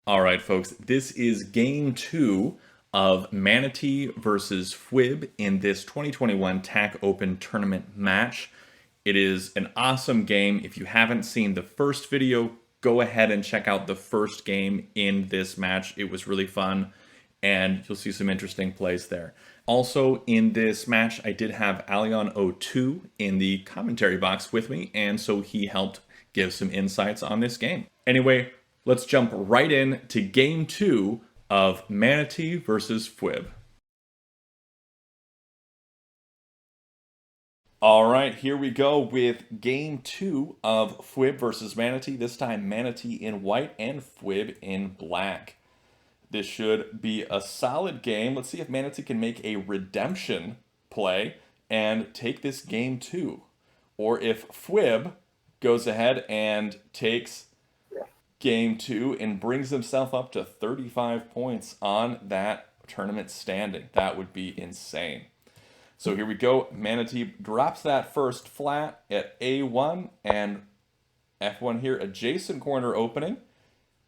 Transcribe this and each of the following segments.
All right, folks, this is game two of ManaT versus fwwwwwibib in this 2021 TAC Open tournament match. It is an awesome game. If you haven't seen the first video, go ahead and check out the first game in this match. It was really fun, and you'll see some interesting plays there. Also, in this match, I did have Alion02 in the commentary box with me, and so he helped give some insights on this game. Anyway, let's jump right in to game two of ManaT versus fwwwwwib. All right, here we go with game two of fwwwwwib versus ManaT. This time ManaT in white and fwwwwwib in black. This should be a solid game. Let's see if ManaT can make a redemption play and take this game two. Or if fwwwwwib goes ahead and takes game two and brings himself up to 35 points on that tournament standing. That would be insane. So here we go. ManaT drops that first flat at A1 and F1 here, adjacent corner opening.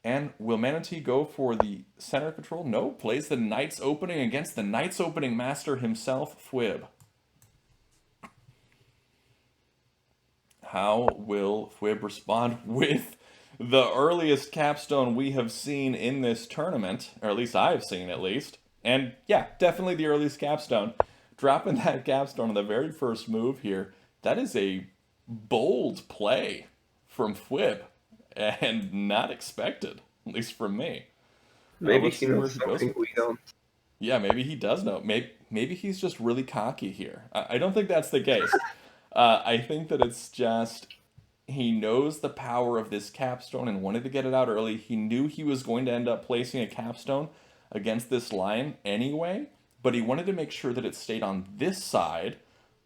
And will ManaT go for the center control? No, plays the Knight's opening against the Knight's opening master himself, fwwwwwib. How will fwwwwwib respond with the earliest capstone we have seen in this tournament, or at least I've seen at least. And yeah, definitely the earliest capstone. Dropping that capstone on the very first move here, that is a bold play from fwwwwwib and not expected, at least from me. Maybe Let's he see where knows he goes something with we this. don't. Yeah, maybe he does know. Maybe he's just really cocky here. I don't think that's the case. I think that it's just he knows the power of this capstone and wanted to get it out early. He knew he was going to end up placing a capstone against this line anyway, but he wanted to make sure that it stayed on this side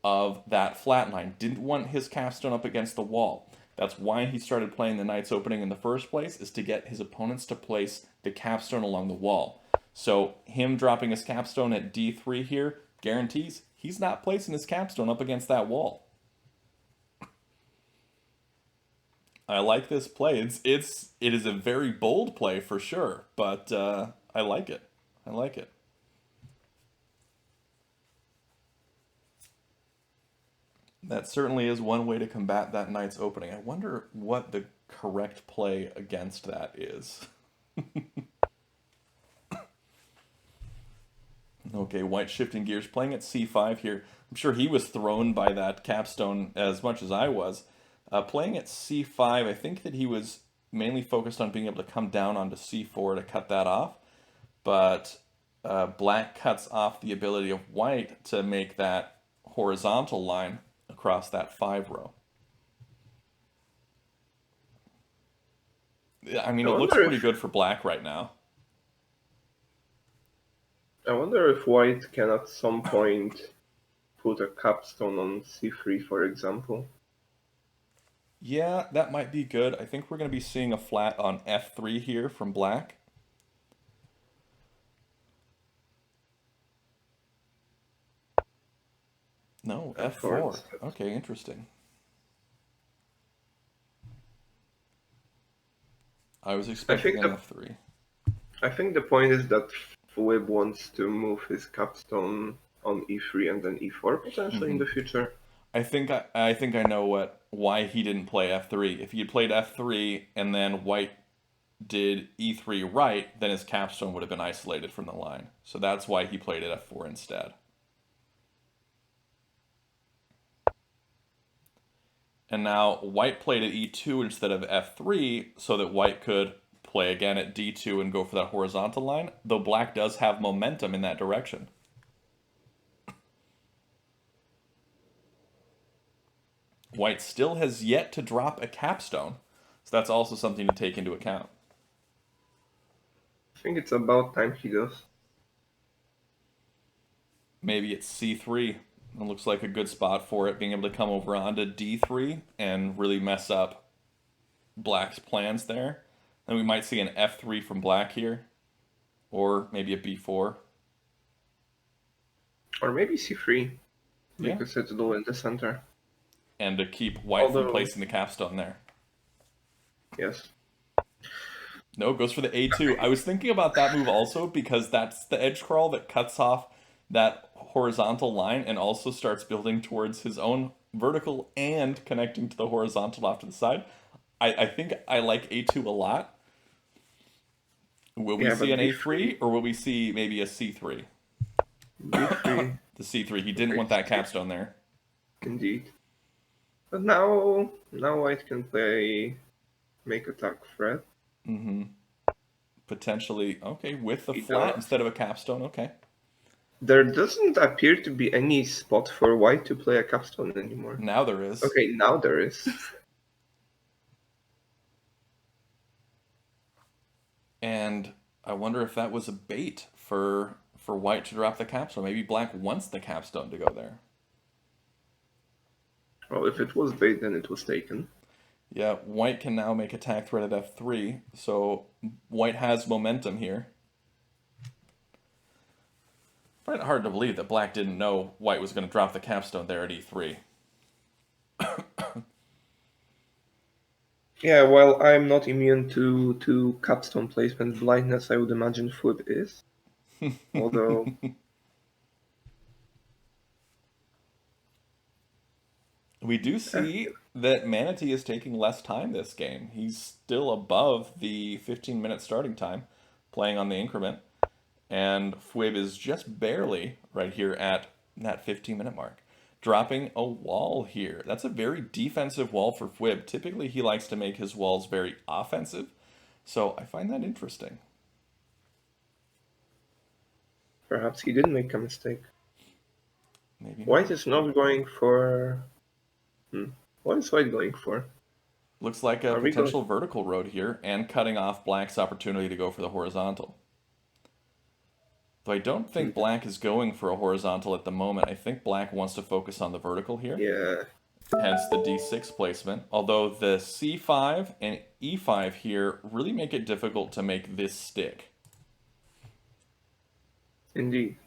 of that flat line. Didn't want his capstone up against the wall. That's why he started playing the Knight's opening in the first place, is to get his opponents to place the capstone along the wall. So him dropping his capstone at D3 here guarantees he's not placing his capstone up against that wall. I like this play. It is a very bold play for sure, but I like it. I like it. That certainly is one way to combat that Knight's opening. I wonder what the correct play against that is. Okay, white shifting gears, playing at C5 here. I'm sure he was thrown by that capstone as much as I was. Playing at C5, I think that he was mainly focused on being able to come down onto C4 to cut that off. But black cuts off the ability of white to make that horizontal line across that 5 row. I mean, I it looks wonder pretty if good for black right now. I wonder if white can at some point put a capstone on c3, for example. Yeah, that might be good. I think we're going to be seeing a flat on F3 here from black. No, f4 F4. instead. Okay, interesting. I was I expecting think an the F3. I think the point is that fwwwwwib wants to move his capstone on e3 and then e4 potentially in Hmm. the future. I think I know why he didn't play F3. If he had played F3 and then white did E3 right, then his capstone would have been isolated from the line. So that's why he played it F4 instead. And now white played at E2 instead of F3 so that white could play again at D2 and go for that horizontal line, though black does have momentum in that direction. White still has yet to drop a capstone, so that's also something to take into account. I think it's about time he does. Maybe it's C3. It looks like a good spot for it, being able to come over onto D3 and really mess up black's plans there. And we might see an F3 from black here, or maybe a B4. Or maybe c3, Yeah, because it's dual in the center. and to keep white from Although, placing the capstone there. yes. No, it goes for the A2. I was thinking about that move also because that's the edge crawl that cuts off that horizontal line and also starts building towards his own vertical and connecting to the horizontal off to the side. I think I like A2 a lot. Will we Yeah, see but an B3, A3 or will we see maybe a C3? B3, The C3. He didn't okay, want that capstone there. indeed. But now White can play make attack threat. Mm-hmm. Potentially, okay, with the He flat does. instead of a capstone, okay. There doesn't appear to be any spot for White to play a capstone anymore. Now there is. Okay, now there is. And I wonder if that was a bait for White to drop the capstone. Maybe Black wants the capstone to go there. Well, if it was bait, then it was taken. Yeah, White can now make attack threat at F3, so White has momentum here. Find it hard to believe that Black didn't know White was going to drop the capstone there at E3. Yeah, while I'm not immune to capstone placement blindness, I would imagine Food is. Although, We do see that ManaT is taking less time this game. He's still above the 15-minute starting time, playing on the increment, and fwwwwwib is just barely right here at that 15-minute mark. Dropping a wall here. That's a very defensive wall for fwwwwwib. Typically, he likes to make his walls very offensive, so I find that interesting. perhaps he did make a mistake. Maybe not. White is not going for. What is White going for? Looks like a Are we going? potential vertical road here and cutting off Black's opportunity to go for the horizontal. Though I don't think Black is going for a horizontal at the moment. I think Black wants to focus on the vertical here. Yeah, Hence the D6 placement. Although the C5 and E5 here really make it difficult to make this stick. indeed.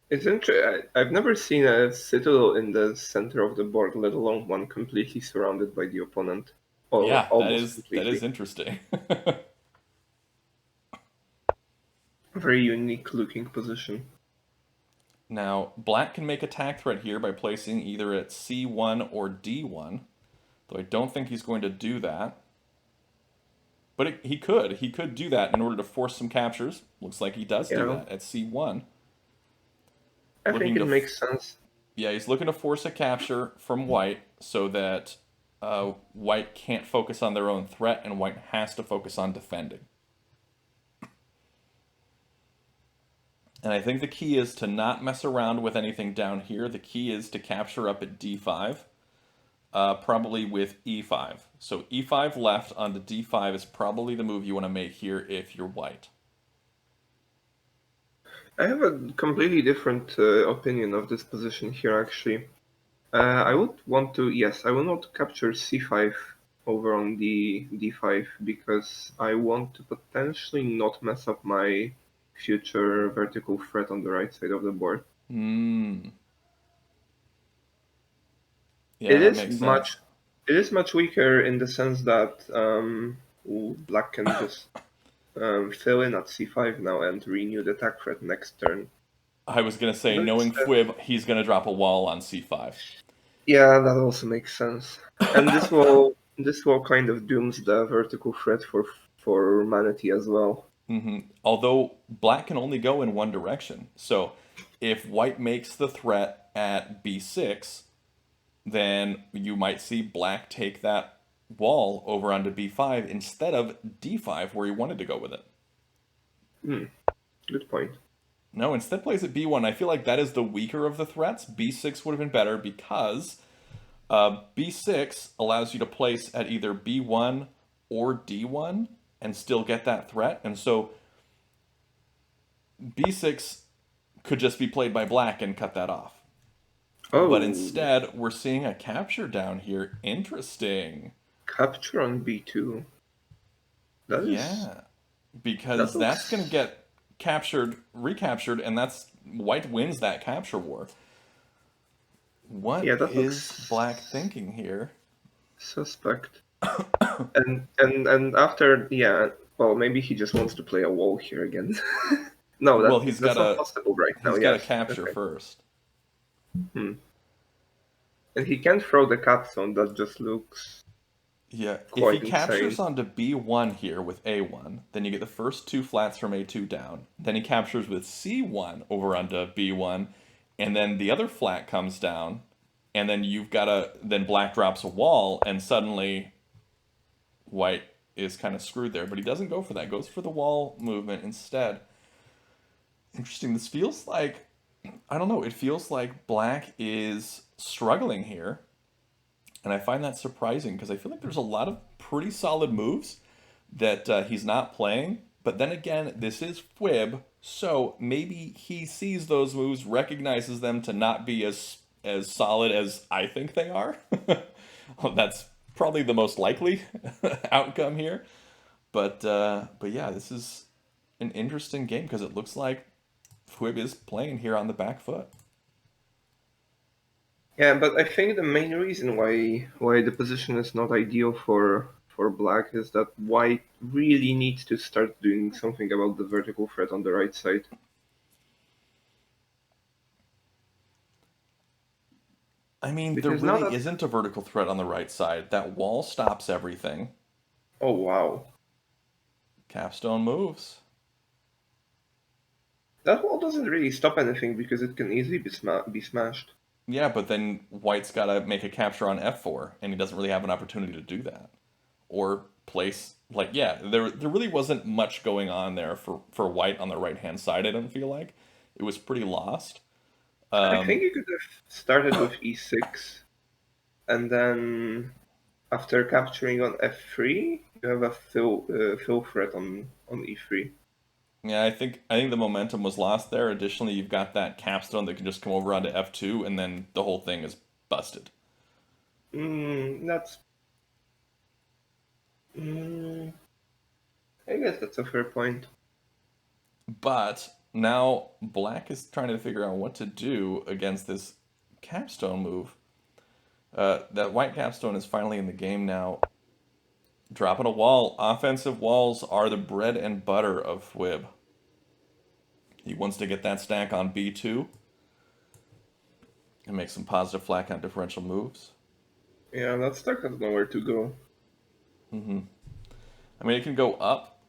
It's interesting. I've never seen a citadel in the center of the board, let alone one completely surrounded by the opponent. Or Yeah, almost that is completely. interesting. A very unique looking position. Now, Black can make attack threat here by placing either at C1 or D1. Though I don't think he's going to do that. But he could. He could do that in order to force some captures. Looks like he does do Yeah, that at C1. I think Looking it to, makes sense. yeah, he's looking to force a capture from White so that White can't focus on their own threat and White has to focus on defending. And I think the key is to not mess around with anything down here. The key is to capture up at D5, probably with E5. So E5 left onto D5 is probably the move you want to make here if you're White. I have a completely different opinion of this position here, actually. I would want to, yes, I will not capture c5 over on the d5 because I want to potentially not mess up my future vertical threat on the right side of the board. Hmm. Yeah, It that is makes sense. much, it is much weaker in the sense that black can just fill in at c5 now and renew the attack threat next turn. I was going to say, But knowing instead, fwwwwib, he's going to drop a wall on C5. yeah, that also makes sense. And this will kind of dooms the vertical threat for ManaT as well. Although Black can only go in one direction. So if White makes the threat at B6, then you might see Black take that wall over onto B5 instead of D5 where he wanted to go with it. Good point. No, instead plays at B1. I feel like that is the weaker of the threats. B6 would have been better because B6 allows you to place at either B1 or D1 and still get that threat. And so B6 could just be played by Black and cut that off. But Oh, instead, we're seeing a capture down here. Interesting. capture on B2. That is Yeah. that Because that's going to looks get recaptured, and that's White wins that capture war. What yeah, that is looks Black thinking here? suspect. And after, yeah, well, maybe he just wants to play a wall here again. No, Well, that's not possible right now. he's got to Yes. capture Okay. first. Hmm. And he can't throw the capstone. That just looks Yeah, if he quite captures insane. onto B1 here with A1, then you get the first two flats from A2 down. Then he captures with C1 over onto B1, and then the other flat comes down, and then then black drops a wall, and suddenly white is kind of screwed there. But he doesn't go for that, goes for the wall movement instead. Interesting. This feels like, I don't know, it feels like black is struggling here. And I find that surprising because I feel like there's a lot of pretty solid moves that he's not playing. But then again, this is Fwib, so maybe he sees those moves, recognizes them to not be as solid as I think they are. Well, that's probably the most likely outcome here. But yeah, this is an interesting game because it looks like Fwib is playing here on the back foot. Yeah, but I think the main reason why the position is not ideal for black is that white really needs to start doing something about the vertical threat on the right side. I mean, there Because now really that, isn't a vertical threat on the right side. That wall stops everything. oh wow, Capstone moves. that wall doesn't really stop anything because it can easily be smashed. Yeah, but then White's got to make a capture on F4, and he doesn't really have an opportunity to do that. Or place, like, yeah, there really wasn't much going on there for White on the right hand side, I don't feel like. It was pretty lost. I think Um, you could have started with e6, and then after capturing on f3, you have a fill threat on e3. yeah, I think the momentum was lost there. Additionally, you've got that capstone that can just come over onto F2, and then the whole thing is busted. That's. Mm, I guess that's a fair point. But now Black is trying to figure out what to do against this capstone move. That white capstone is finally in the game now. Dropping a wall. Offensive walls are the bread and butter of Fwib. He wants to get that stack on B2 and make some positive flat count differential moves. Yeah, that stack has nowhere to go. I mean, it can go up,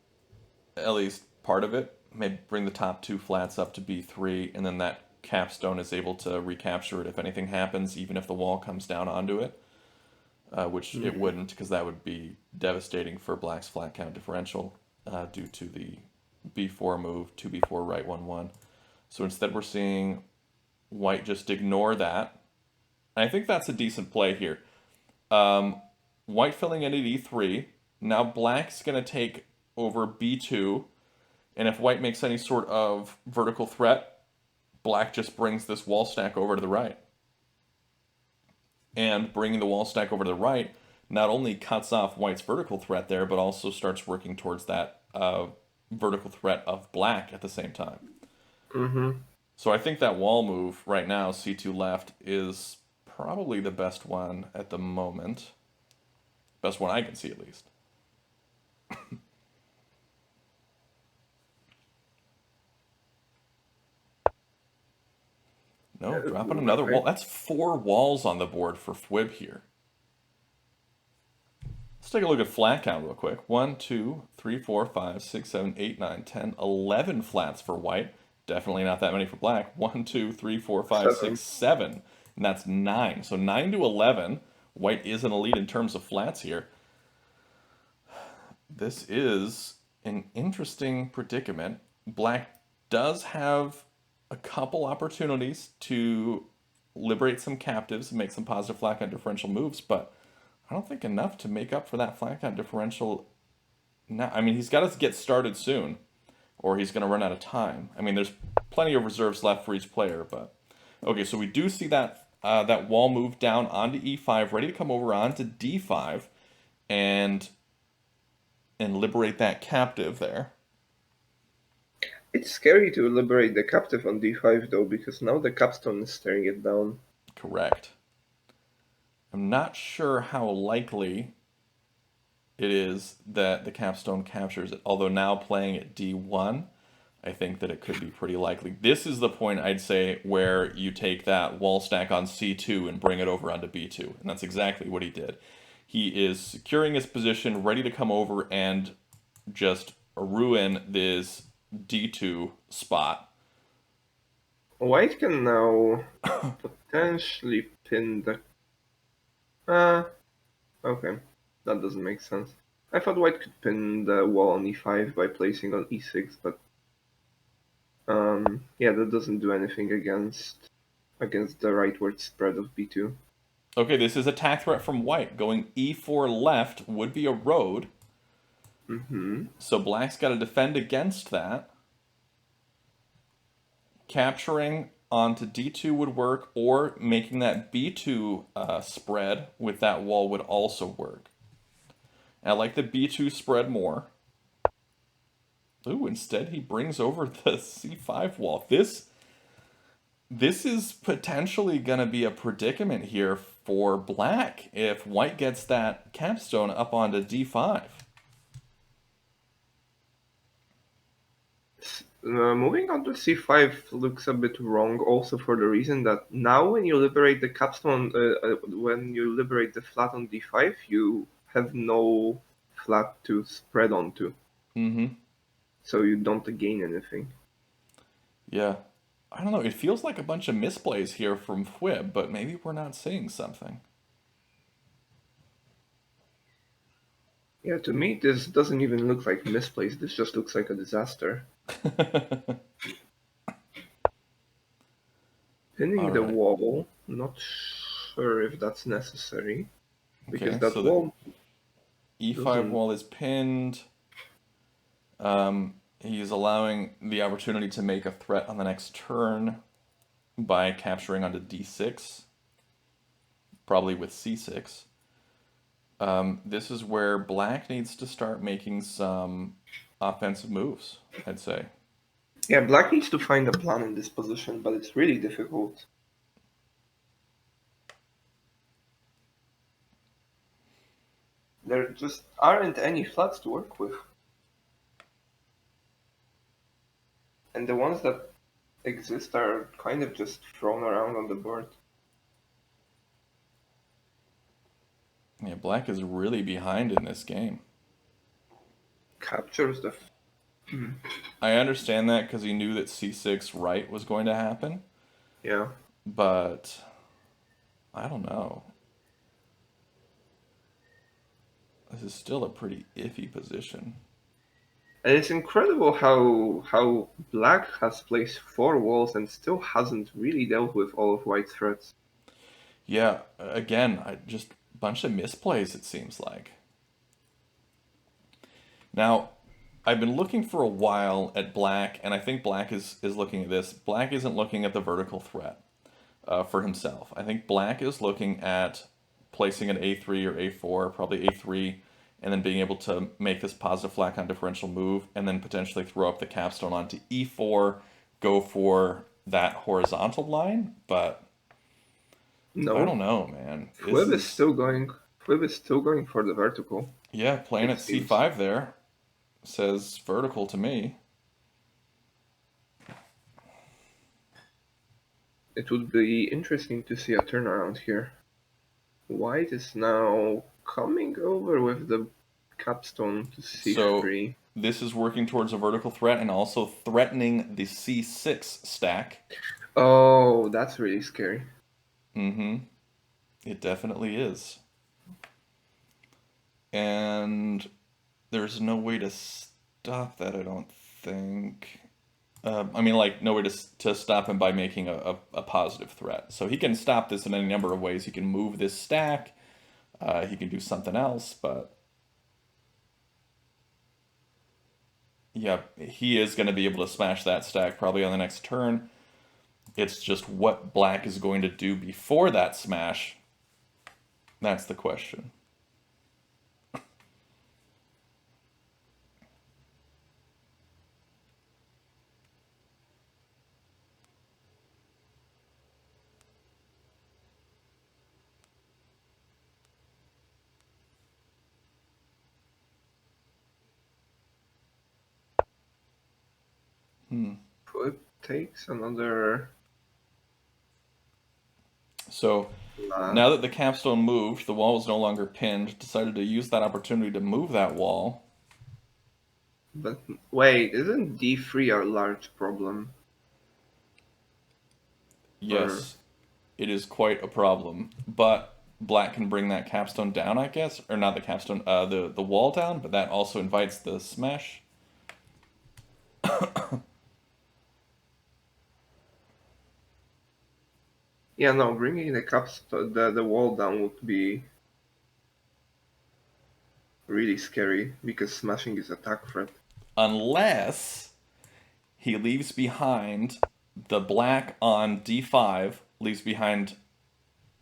at least part of it. Maybe bring the top two flats up to B3, and then that capstone is able to recapture it if anything happens, even if the wall comes down onto it. Which it Mhm. wouldn't because that would be devastating for Black's flat count differential due to the B4 move, 2B4 right 1-1. So instead we're seeing White just ignore that. And I think that's a decent play here. Um, White filling in at E3. Now Black's going to take over B2. And if White makes any sort of vertical threat, Black just brings this wall stack over to the right. And bringing the wall stack over to the right not only cuts off White's vertical threat there, but also starts working towards that vertical threat of Black at the same time. Mhm. So I think that wall move right now, C2 left, is probably the best one at the moment. Best one I can see at least. No, dropping another wall. That's four walls on the board for Fwib here. Let's take a look at flat count real quick. 1, 2, 3, 4, 5, 6, 7, 8, 9, 10, 11 flats for white. Definitely not that many for black. 1, 2, 3, 4, 5, 6, Seven. 7. And that's 9. So 9 to 11. White is in the lead in terms of flats here. This is an interesting predicament. Black does have a couple opportunities to liberate some captives and make some positive flat count differential moves, but I don't think enough to make up for that flat count differential now. I mean, he's got to get started soon, or he's going to run out of time. I mean, there's plenty of reserves left for each player, but okay. So we do see that wall move down onto E5, ready to come over onto D5, and liberate that captive there. It's scary to liberate the captive on d5 though, because now the capstone is staring it down. Correct. I'm not sure how likely. it is that the capstone captures it. Although now playing at d1, I think that it could be pretty likely. This is the point, I'd say, where you take that wall stack on c2 and bring it over onto b2. And that's exactly what he did. He is securing his position, ready to come over and just ruin this d2 spot. White can now potentially pin the... okay. That doesn't make sense. I thought white could pin the wall on e5 by placing on e6, but yeah, that doesn't do anything against the rightward spread of b2. Okay, this is attack threat from white. Going e4 left would be a road. So black's got to defend against that. Capturing onto d2 would work, or making that b2 spread with that wall would also work. And I like the b2 spread more. Ooh, instead he brings over the c5 wall. This is potentially going to be a predicament here for black if white gets that capstone up onto d5. Moving on to c5 looks a bit wrong, also for the reason that now when you liberate the capstone, when you liberate the flat on d5, you have no flat to spread onto. So you don't gain anything. Yeah. I don't know, it feels like a bunch of misplays here from fwww, but maybe we're not seeing something. Yeah, to me this doesn't even look like misplaced, this just looks like a disaster. Pinning the wall, not sure if that's necessary. Because Okay, that so wall... the e5 wall is pinned. He's allowing the opportunity to make a threat on the next turn by capturing onto d6, probably with c6. This is where black needs to start making some offensive moves, I'd say. Yeah, black needs to find a plan in this position, but it's really difficult. There just aren't any flats to work with. And the ones that exist are kind of just thrown around on the board. Yeah, black is really behind in this game. Captures the... I understand that because he knew that c6 right was going to happen. Yeah. But I don't know. This is still a pretty iffy position. And it's incredible how black has placed 4 walls and still hasn't really dealt with all of white's threats. Yeah, again, just a bunch of misplays, it seems like. Now, I've been looking for a while at black, and I think black is looking at this. Black isn't looking at the vertical threat for himself. I think black is looking at placing an a3 or a4, probably a3, and then being able to make this positive flat count differential move, and then potentially throw up the capstone onto e4, go for that horizontal line, but No. I don't know, man. fwwwwwib is still going for the vertical. Yeah, playing at c5 there says vertical to me. It would be interesting to see a turnaround here. White is now coming over with the capstone to c3. So this is working towards a vertical threat and also threatening the c6 stack. Oh, that's really scary. It definitely is. And there's no way to stop that, I don't think. I mean, like, no way to stop him by making a positive threat. So he can stop this in any number of ways. He can move this stack. He can do something else, but... yeah, he is going to be able to smash that stack probably on the next turn. It's just what black is going to do before that smash. That's the question. Flip takes another So black. now that the capstone moved, the wall was no longer pinned, decided to use that opportunity to move that wall. But wait, isn't D3 a large problem? Or Yes, it is quite a problem, but black can bring that capstone down, I guess, or not the capstone, the wall down, but that also invites the smash. yeah, no, bringing the the wall down would be really scary because smashing is attack threat. Unless he leaves behind the black on d5, leaves behind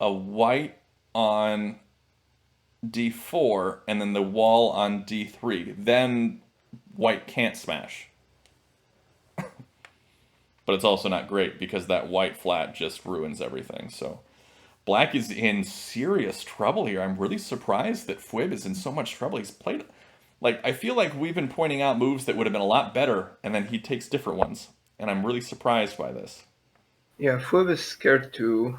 a white on d4, and then the wall on d3. Then white can't smash. But it's also not great because that white flat just ruins everything. So black is in serious trouble here. I'm really surprised that Fwib is in so much trouble. He's played, like, I feel like we've been pointing out moves that would have been a lot better, and then he takes different ones. And I'm really surprised by this. Yeah, Fwib is scared to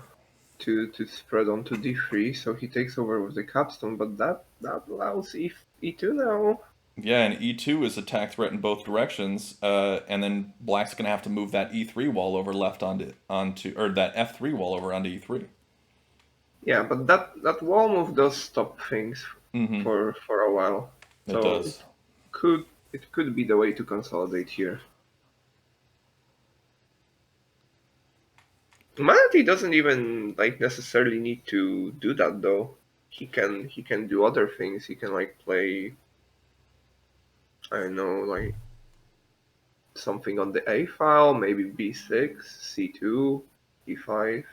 spread onto D3, so he takes over with the capstone, but that allows E2 now. Yeah, and E2 is attack threat in both directions, and then black's gonna have to move that E3 wall over left onto or that F3 wall over onto E3. Yeah, but that wall move does stop things Mm-hmm. for a while. It So does. it could be the way to consolidate here. ManaT doesn't even like necessarily need to do that though. He can do other things. He can like play I don't know like something on the A file, maybe B6, C2, E5.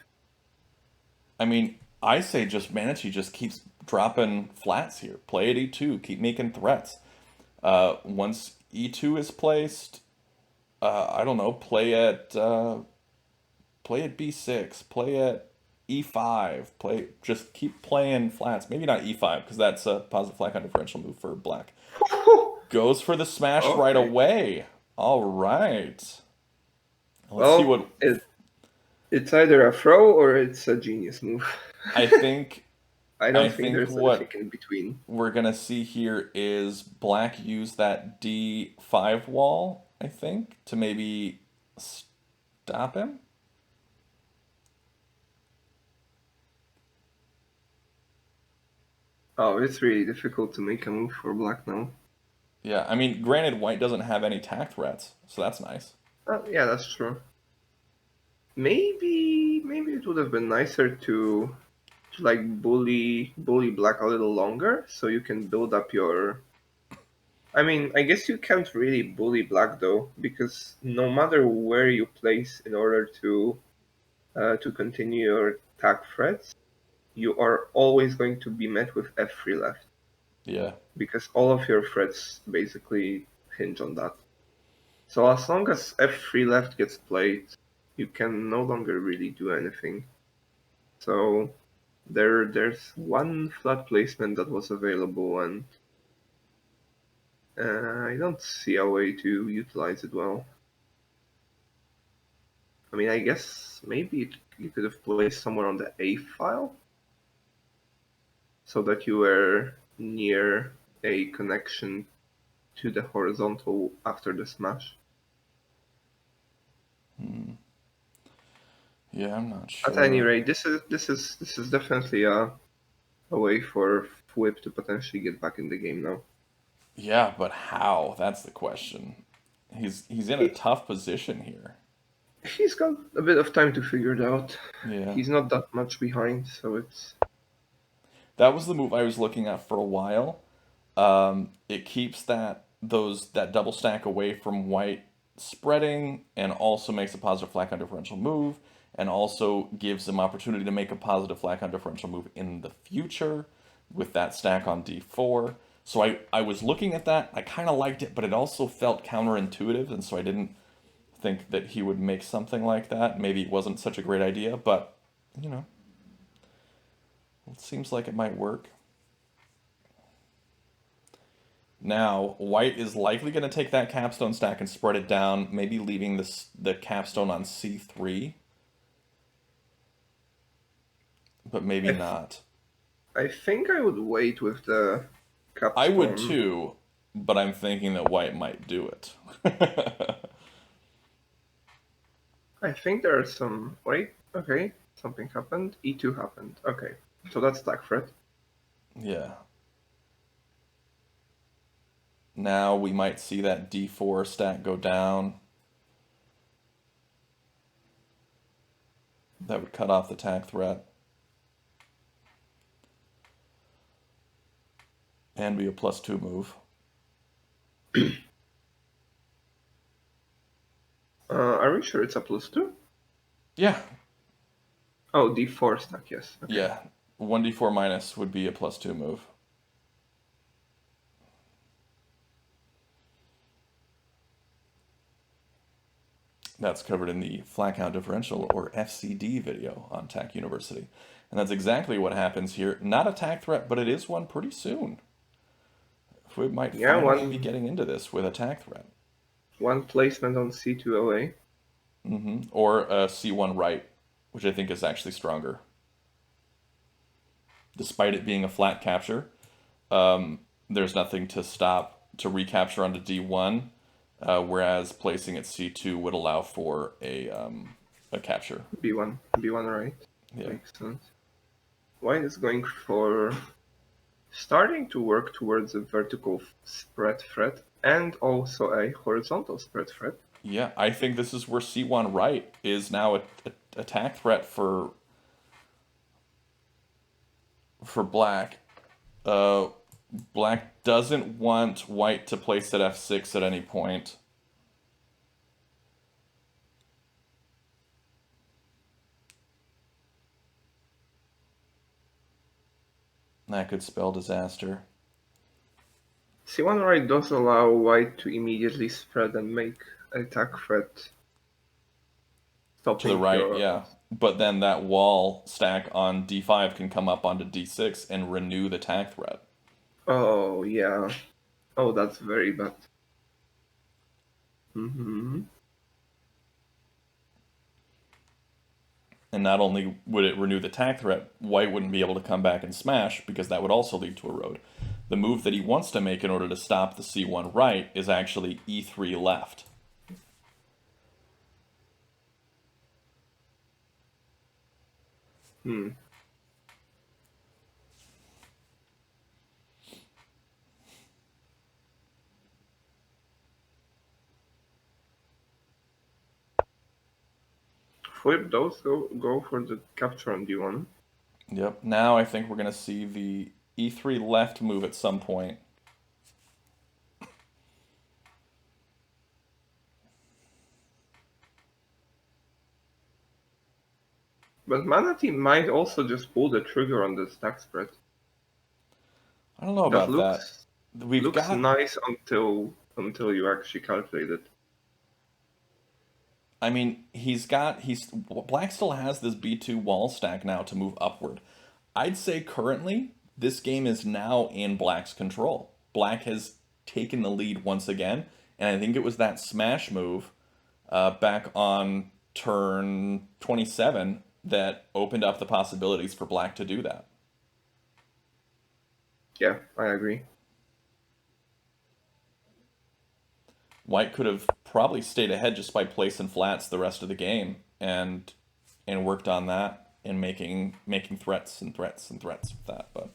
I mean, I say just Manitou just keeps dropping flats here. Play at E2, keep making threats. Once E2 is placed, I don't know, play at B6, play at E5, play just keep playing flats. Maybe not E5 because that's a positive flat count differential move for black. Goes for the smash right Okay. away. All right. Let's see Well, what it's either a throw or it's a genius move. I think I I don't think think there's anything what in between. we're gonna see here is black use that D5 wall, I think, to maybe stop him. Oh, it's really difficult to make a move for black now. Yeah, I mean, granted, white doesn't have any tack threats, so that's nice. Yeah, that's true. Maybe it would have been nicer to like bully black a little longer so you can build up your. I mean, I guess you can't really bully black though because no matter where you place in order to continue your attack threats, you are always going to be met with F3 left Yeah. because all of your threats basically hinge on that. So as long as F3 left gets played, you can no longer really do anything. So there's one flat placement that was available, and I don't see a way to utilize it well. I mean, I guess maybe you could have placed somewhere on the A file so that you were near a connection to the horizontal after the smash. Yeah, I'm not At any sure. rate, this is definitely a way for Whip to potentially get back in the game now. Yeah, but how? That's the question. He's in a He, tough position here. he's got a bit of time to figure it out. Yeah. He's not that much behind, so it's That was the move I was looking at for a while. It keeps that double stack away from white spreading, and also makes a positive flat count differential move, and also gives him opportunity to make a positive flat count differential move in the future with that stack on D4. So I was looking at that. I kind of liked it, but it also felt counterintuitive, and so I didn't think that he would make something like that. Maybe it wasn't such a great idea, but you know, it seems like it might work. Now, white is likely going to take that capstone stack and spread it down, maybe leaving the capstone on c3, but maybe not. I think I would wait with the I would capstone. too, but I'm thinking that white might do it. I think there are some. Wait, okay, something happened. E2 happened. Okay, so that's stack threat. Yeah. Now we might see that d4 stack go down. That would cut off the attack threat. And be a +2 move. Are we sure it's a +2? Yeah. Oh, d4 stack, yes. Okay. Yeah. 1d4 minus would be a +2 move. That's covered in the flat count differential, or FCD, video on TAC University. And that's exactly what happens here. Not a attack threat, but it is one pretty soon. We might Yeah, finally be getting into this with attack threat. one placement on c2 away. Or a c1 right, which I think is actually stronger. Despite it being a flat capture, there's nothing to stop to recapture onto d1, whereas placing at c2 would allow for a capture. b1 right. Yeah. Makes sense. White is going for starting to work towards a vertical spread threat and also a horizontal spread threat. Yeah, I think this is where c1 right is now a attack threat for black. Black doesn't want white to place at f6 at any point. That could spell disaster. c1 right does allow white to immediately spread and make attack threat. To the right, yeah. But then that wall stack on d5 can come up onto d6 and renew the attack threat. Oh, yeah. Oh, that's very bad. And not only would it renew the attack threat, white wouldn't be able to come back and smash, because that would also lead to a road. The move that he wants to make in order to stop the c1 right is actually e3 left. Flip those, go for the capture on d1. Yep. Now I think we're going to see the e3 left move at some point. But ManaT might also just pull the trigger on the stack spread. I don't know about that. We've looks got nice until you actually calculate it. I mean, black still has this b2 wall stack now to move upward. I'd say currently this game is now in black's control. Black has taken the lead once again, and I think it was that smash move back on turn 27 that opened up the possibilities for black to do that. Yeah, I agree. White could have probably stayed ahead just by placing flats the rest of the game and worked on that and making threats and threats and threats with that. But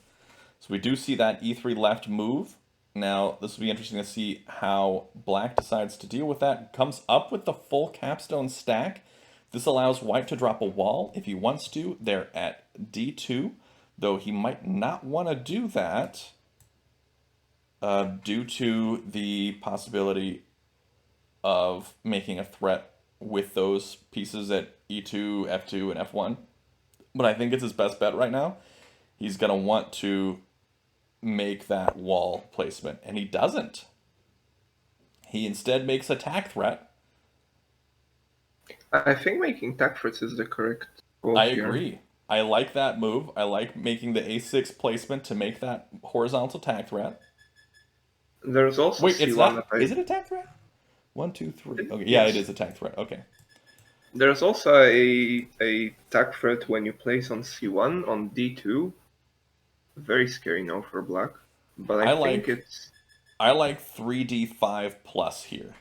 so we do see that e3 left move. Now this will be interesting to see how black decides to deal with that. Comes up with the full capstone stack. This allows white to drop a wall if he wants to. They're at d2, though he might not want to do that due to the possibility of making a threat with those pieces at e2, f2, and f1. But I think it's his best bet right now. He's going to want to make that wall placement, and he doesn't. He instead makes attack threat. I think making attack threats is the correct goal I here. agree. I like that move. I like making the a6 placement to make that horizontal attack threat. There's also Wait, it's C1 that not. Is it attack threat? 1, 2, 3. Okay, yeah, it yes. is attack threat. Okay. There's also a tag threat when you place on C1 on D2. Very scary now for black. But I I think like it's 3d5 plus here.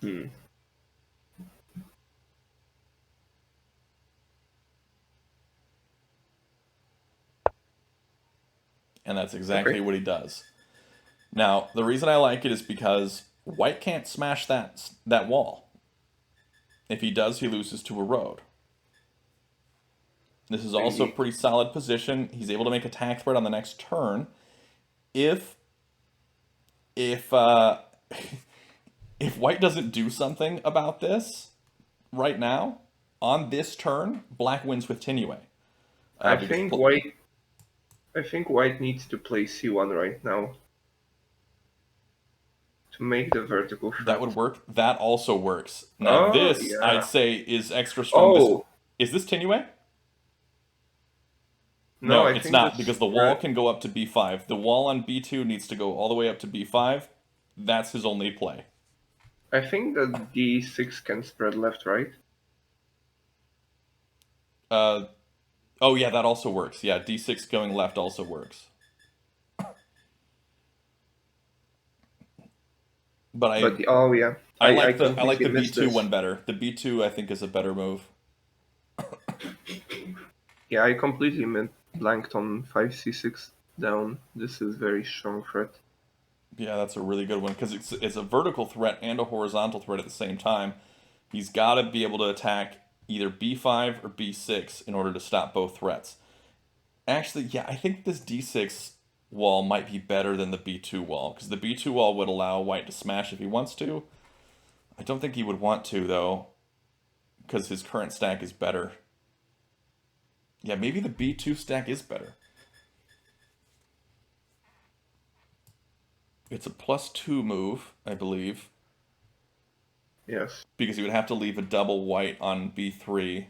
hmm. And that's Okay. exactly what he does. Now, the reason I like it is because white can't smash that wall. If he does, he loses to a road. This is also a pretty solid position. He's able to make attack threat on the next turn. If if if white doesn't do something about this right now on this turn, black wins with Tinue. I Because think white I think white needs to play C1 right now to make the vertical that threat. would work. That also works. Now Oh this I'd yeah. say is extra strong. This Oh is this Tinue? no, No, I it's think not this because the wall can go up to b5. The wall on b2 needs to go all the way up to b5. That's his only play. I think that D6 can spread left, right? Uh, oh yeah, that also works. Yeah, d6 going left also works. But But oh yeah, I I like completely the missed b2 this. one better. The b2 I think is a better move. Yeah, I completely blanked on 5c6 down. This is very strong threat. Yeah, that's a really good one because it's a vertical threat and a horizontal threat at the same time. He's got to be able to attack either b5 or b6 in order to stop both threats. Actually, yeah, I think this d6 wall might be better than the b2 wall because the b2 wall would allow white to smash if he wants to. I don't think he would want to though because his current stack is better. Yeah, maybe the b2 stack is better. It's a +2 move, I believe, Yes. because he would have to leave a double white on b3.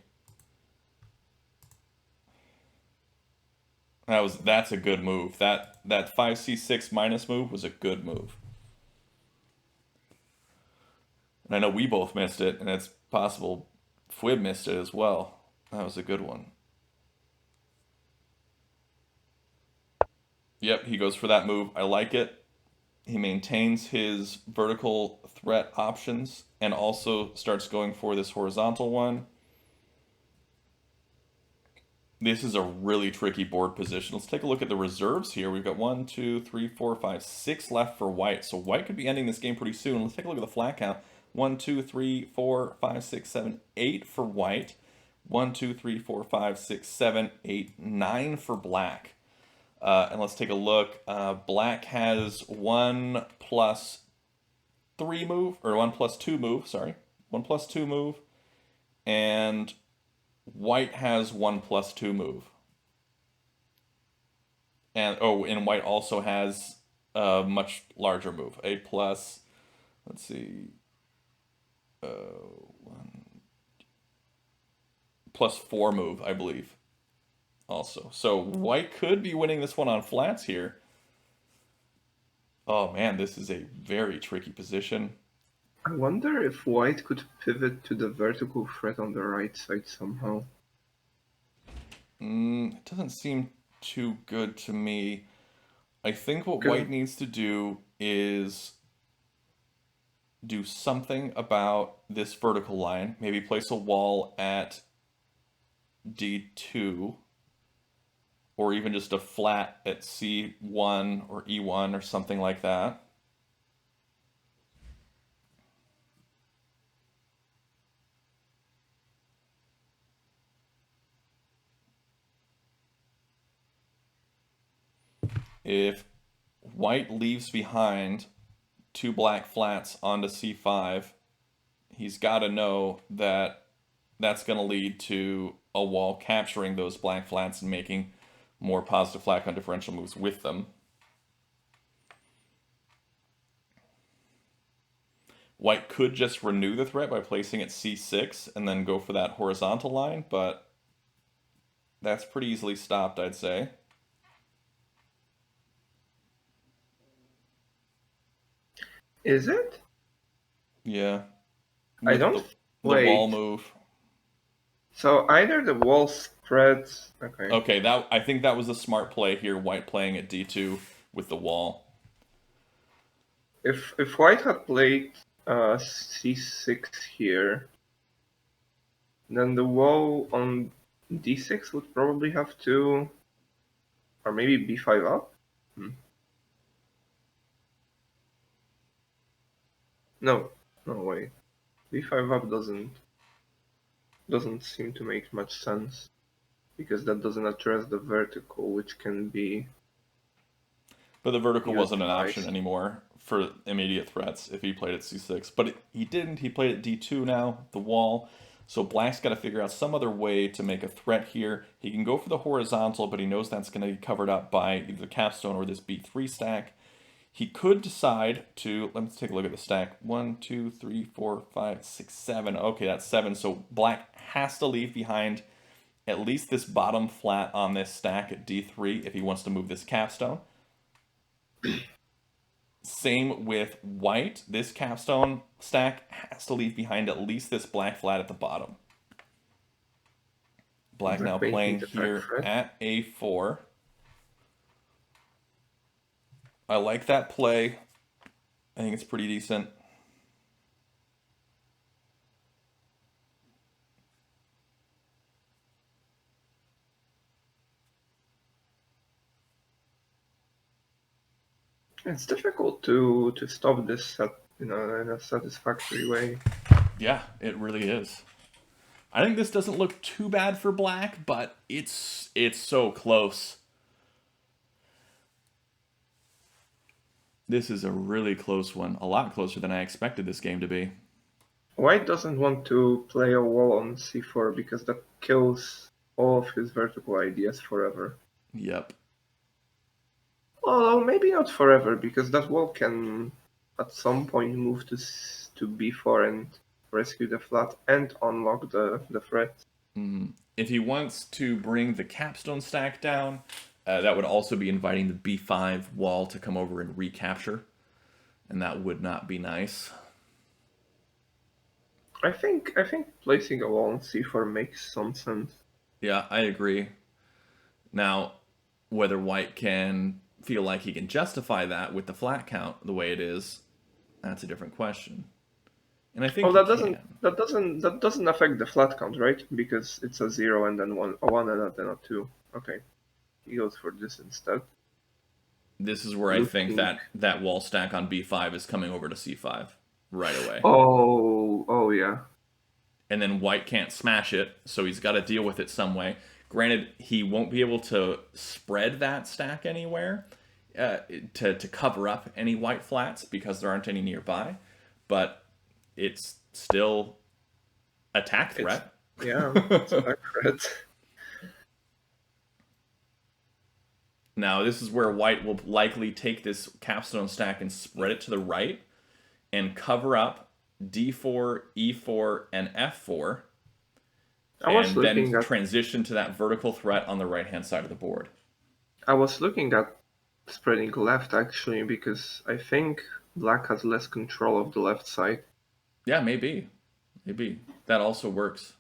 That's a good move. That 5c6 minus move was a good move. And I know we both missed it, and it's possible Fwib missed it as well. That was a good one. Yep, he goes for that move. I like it. He maintains his vertical threat options and also starts going for this horizontal one. This is a really tricky board position. Let's take a look at the reserves here. We've got 1, 2, 3, 4, 5, 6 left for white. So white could be ending this game pretty soon. Let's take a look at the flat count. 1, 2, 3, 4, 5, 6, 7, 8 for white. 1, 2, 3, 4, 5, 6, 7, 8, 9 for black. And let's take a look. Black has 1 plus 3 move, or 1 plus 2 move, sorry. 1 plus 2 move. And white has 1 plus 2 move. And white also has a much larger move. A plus, let's see, +4 move, I believe. Also, so white could be winning this one on flats here. Oh man, this is a very tricky position. I wonder if white could pivot to the vertical threat on the right side somehow. It doesn't seem too good to me. I think what Because white needs to do is do something about this vertical line. Maybe place a wall at D2, or even just a flat at C1 or E1 or something like that. If white leaves behind 2 black flats onto C5, he's got to know that that's going to lead to a wall capturing those black flats and making more positive flat count differential moves with them. White could just renew the threat by placing it C6 and then go for that horizontal line, but that's pretty easily stopped, I'd say. Is it? Yeah, I with don't. the wall Wait. move. So either the wall spreads. Okay. Okay, that I think that was a smart play here. White playing at d2 with the wall. If white had played c6 here, then the wall on d6 would probably have to, or maybe b5 up. No, no way. b5 up doesn't seem to make much sense because that doesn't address the vertical, which can be But the vertical used wasn't an option twice. anymore for immediate threats if he played at c6. But he didn't. He played at d2 now, the wall. So Black's got to figure out some other way to make a threat here. He can go for the horizontal, but he knows that's going to be covered up by either the capstone or this b3 stack. He could decide to, let's take a look at the stack. 1, 2, 3, 4, 5, 6, 7. Okay, that's 7. So Black has to leave behind at least this bottom flat on this stack at d3 if he wants to move this capstone. Same with white. This capstone stack has to leave behind at least this black flat at the bottom. Black now playing here at a4. I like that play. I think it's pretty decent. It's difficult to stop this in a satisfactory way. Yeah, it really is. I think this doesn't look too bad for black, but it's so close. This is a really close one. A lot closer than I expected this game to be. White doesn't want to play a wall on c4 because that kills all of his vertical ideas forever. Yep. Although maybe not forever, because that wall can at some point move to b4 and rescue the flat and unlock the threat. If he wants to bring the capstone stack down, that would also be inviting the b5 wall to come over and recapture, and that would not be nice. I think placing a wall on c4 makes some sense. Yeah, I agree. Now, whether white can feel like he can justify that with the flat count the way it is, that's a different question. And I think Oh, he can. that doesn't affect the flat count, right? Because it's a 0 and then a 1 and then a 2. Okay. He goes for this instead. This is where I think Looking. that wall stack on b5 is coming over to c5 right away. Oh yeah. And then white can't smash it, so he's got to deal with it some way. Granted, he won't be able to spread that stack anywhere to cover up any white flats because there aren't any nearby, but it's still attack threat. It's accurate. Now, this is where white will likely take this capstone stack and spread it to the right and cover up d4, e4, and f4, and then transition to that vertical threat on the right-hand side of the board. I was looking at spreading left, actually, because I think black has less control of the left side. Yeah, maybe. Maybe. That also works.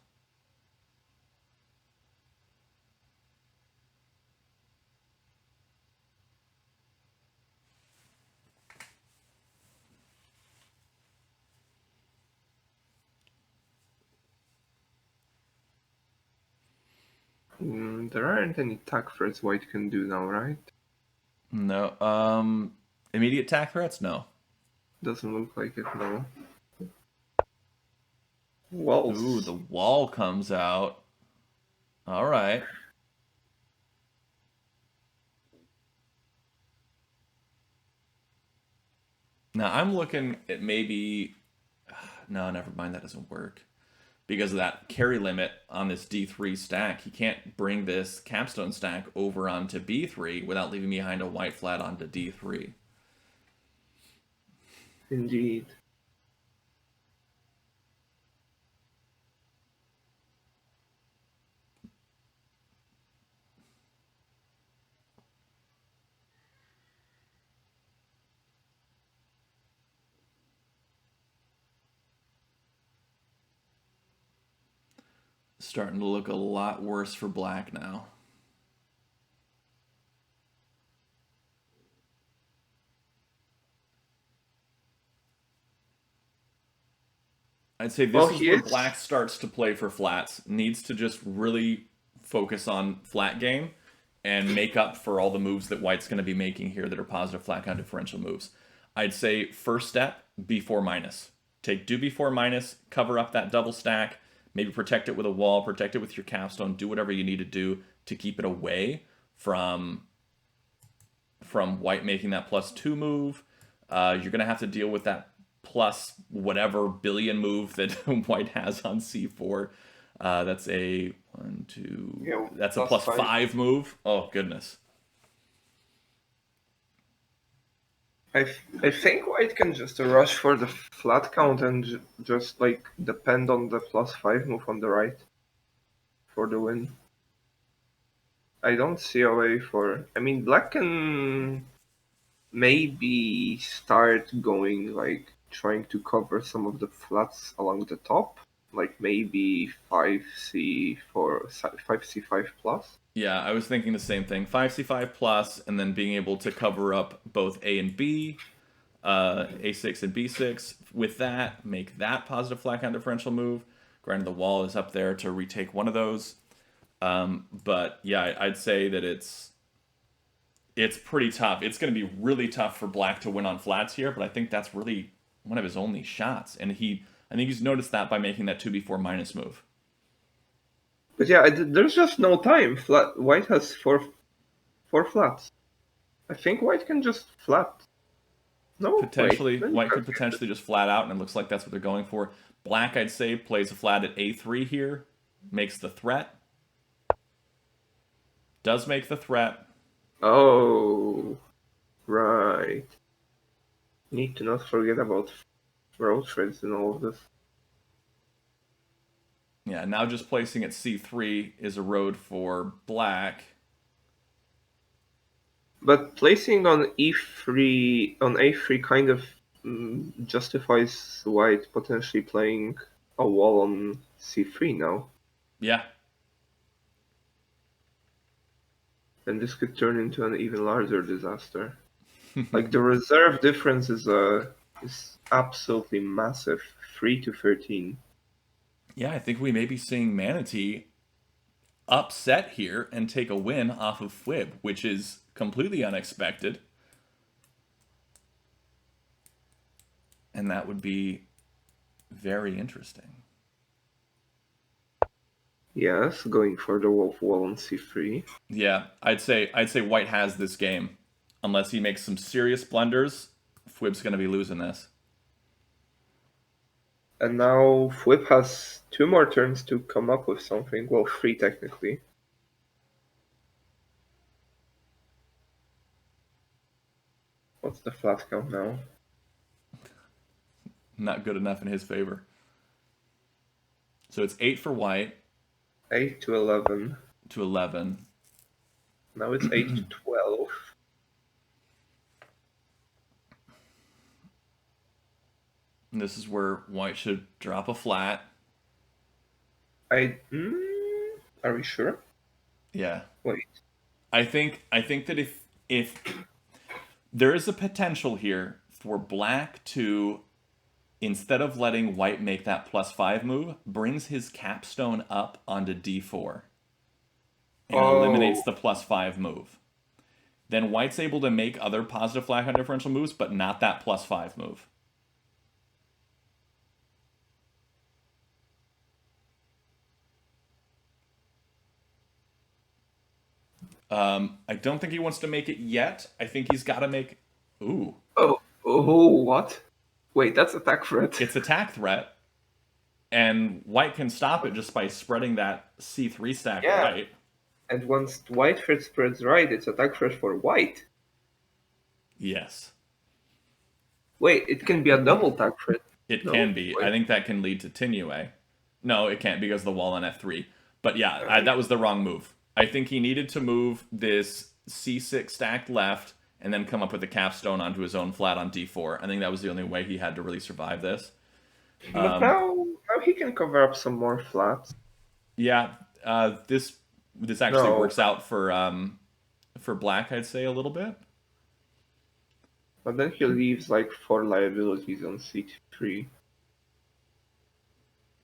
There aren't any attack threats white can do now, right? No. Immediate attack threats? No. Doesn't look like it, no. Walls. Ooh, the wall comes out. All right. Now I'm looking at maybe. No, never mind. That doesn't work. Because of that carry limit on this D3 stack, he can't bring this capstone stack over onto B3 without leaving behind a white flat onto D3. Indeed. Starting to look a lot worse for black now. I'd say this Well, is he where is. black starts to play for flats. Needs to just really focus on flat game and make up for all the moves that white's going to be making here that are positive flat count differential moves. I'd say first step, B4 minus. Do B4 minus, cover up that double stack, maybe protect it with a wall, protect it with your capstone, do whatever you need to do to keep it away from white making that +2 move. You're going to have to deal with that plus whatever billion move that white has on c4. That's a one, two. Yeah, That's a +5. +5 move. Oh goodness. I think white can just rush for the flat count and just like depend on the +5 move on the right for the win. I don't see a way for. I mean, black can maybe start going like trying to cover some of the flats along the top, like maybe 5c4, 5c5 plus. Yeah, I was thinking the same thing. 5c5 plus, and then being able to cover up both A and B, A6 and B6. With that, make that positive flat count differential move. Granted, the wall is up there to retake one of those. But yeah, I'd say that it's pretty tough. It's going to be really tough for black to win on flats here, but I think that's really one of his only shots. And I think he's noticed that by making that 2b4 minus move. But yeah, there's just no time. White has four flats. I think white can just flat. No, Potentially, wait. white could potentially just flat out, and it looks like that's what they're going for. Black, I'd say, plays a flat at a3 here, makes the threat. Does make the threat. Oh, right. Need to not forget about road threads and all of this. Yeah, now just placing at c3 is a road for black. But placing on a3 kind of justifies white potentially playing a wall on c3 now. Yeah. And this could turn into an even larger disaster. Like the reserve difference is absolutely massive, 3-13. Yeah, I think we may be seeing ManaT upset here and take a win off of fwww, which is completely unexpected. And that would be very interesting. Yes, going for the wolf wall on c3. Yeah, I'd say white has this game. Unless he makes some serious blunders, fwww's going to be losing this. And now fwww has 2 more turns to come up with something. Well, 3 technically. What's the flat count now? Not good enough in his favor. So it's 8 for white. 8 to 11. To 11. Now it's 8 to 12. And this is where white should drop a flat. Are we sure? Yeah. Wait. I think that if there is a potential here for black to, instead of letting white make that +5 move, brings his capstone up onto d4 and eliminates the +5 move. Then white's able to make other positive flat count differential moves, but not that +5 move. I don't think he wants to make it yet. I think he's got to make... Ooh. Oh, what? Wait, that's attack threat. It's attack threat. And white can stop it just by spreading that c3 stack right. And once white threat spreads right, it's attack threat for white. Yes. Wait, it can be a double attack threat. It can be. Wait. I think that can lead to Tinue. No, it can't because of the wall on f3. But yeah, that was the wrong move. I think he needed to move this c6 stacked left and then come up with a capstone onto his own flat on d4. I think that was the only way he had to really survive this. But now he can cover up some more flats. Yeah, this actually No, works out for black, I'd say a little bit. but then he leaves like 4 liabilities on c3.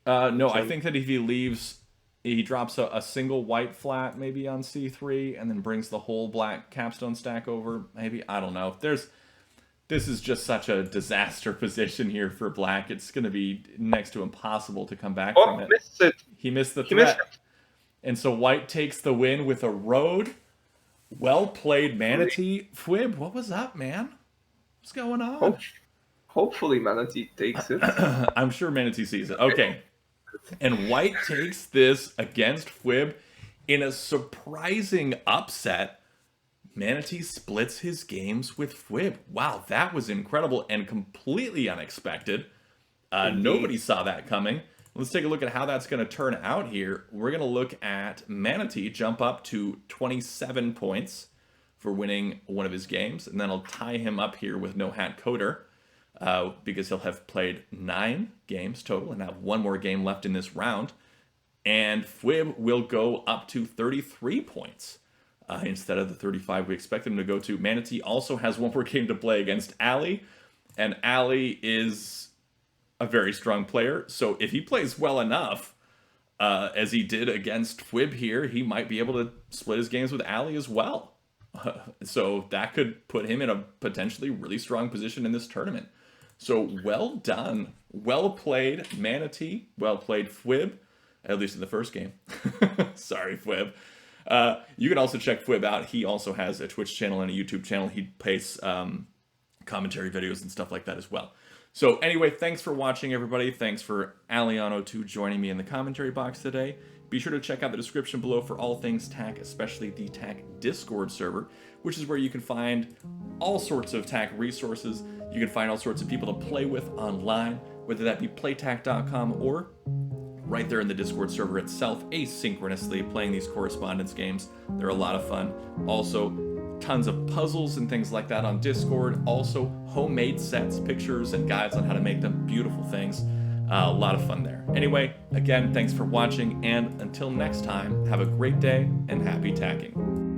No, I So think that if he leaves, he drops a single white flat maybe on c3, and then brings the whole black capstone stack over. Maybe I don't know. This is just such a disaster position here for black. It's going to be next to impossible to come back from oh, it. missed it. He missed the He missed threat, and so white takes the win with a road. Well played, it. ManaT. Fwib, what was up, man? What's going on? Hope, hopefully ManaT takes it. I'm sure ManaT sees it. Okay. And white takes this against Fwib in a surprising upset. ManaT splits his games with Fwib. Wow, that was incredible and completely unexpected. Nobody saw that coming. Let's take a look at how that's going to turn out here. We're going to look at ManaT jump up to 27 points for winning one of his games, and then I'll tie him up here with Nohat Coder because he'll have played 9 games total and have one more game left in this round. And Fwib will go up to 33 points instead of the 35 we expect him to go to. ManaT also has one more game to play against Ali, and Ali is a very strong player. So if he plays well enough, as he did against Fwib here, he might be able to split his games with Ali as well. So that could put him in a potentially really strong position in this tournament. So well done. Well played, ManaT. Well played, Fwib. At least in the first game. Sorry, Fwib. You can also check Fwib out. He also has a Twitch channel and a YouTube channel. He plays commentary videos and stuff like that as well. So anyway, thanks for watching, everybody. Thanks for Aliano2 joining me in the commentary box today. Be sure to check out the description below for all things TAC, especially the TAC Discord server, which is where you can find all sorts of TAC resources. You can find all sorts of people to play with online, whether that be playtac.com or right there in the Discord server itself, asynchronously playing these correspondence games. They're a lot of fun. Also, tons of puzzles and things like that on Discord. Also, homemade sets, pictures, and guides on how to make them. Beautiful things. A lot of fun there. Anyway, again, thanks for watching, and until next time, have a great day and happy tacking.